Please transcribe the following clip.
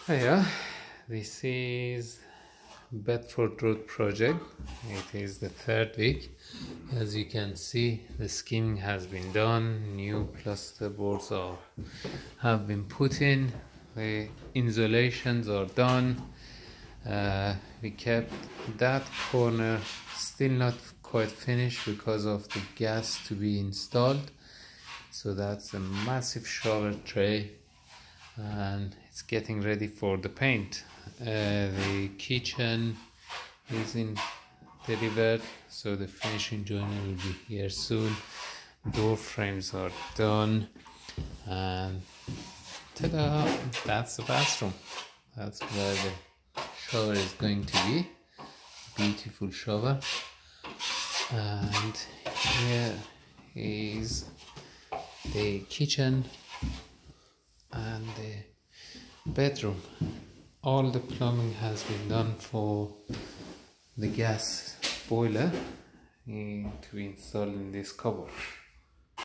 Yeah, this is Bedford Road project. It is the third week. As you can see, the skimming has been done, new plaster boards have been put in, the insulations are done. We kept that corner still not quite finished because of the gas to be installed, so that's a massive shower tray and it's getting ready for the paint. The kitchen is in delivered, so the finishing joiner will be here soon. Door frames are done, and ta-da! That's the bathroom. That's where the shower is going to be. Beautiful shower. And here is the kitchen and the bedroom. All the plumbing has been done for the gas boiler to be installed in this cupboard.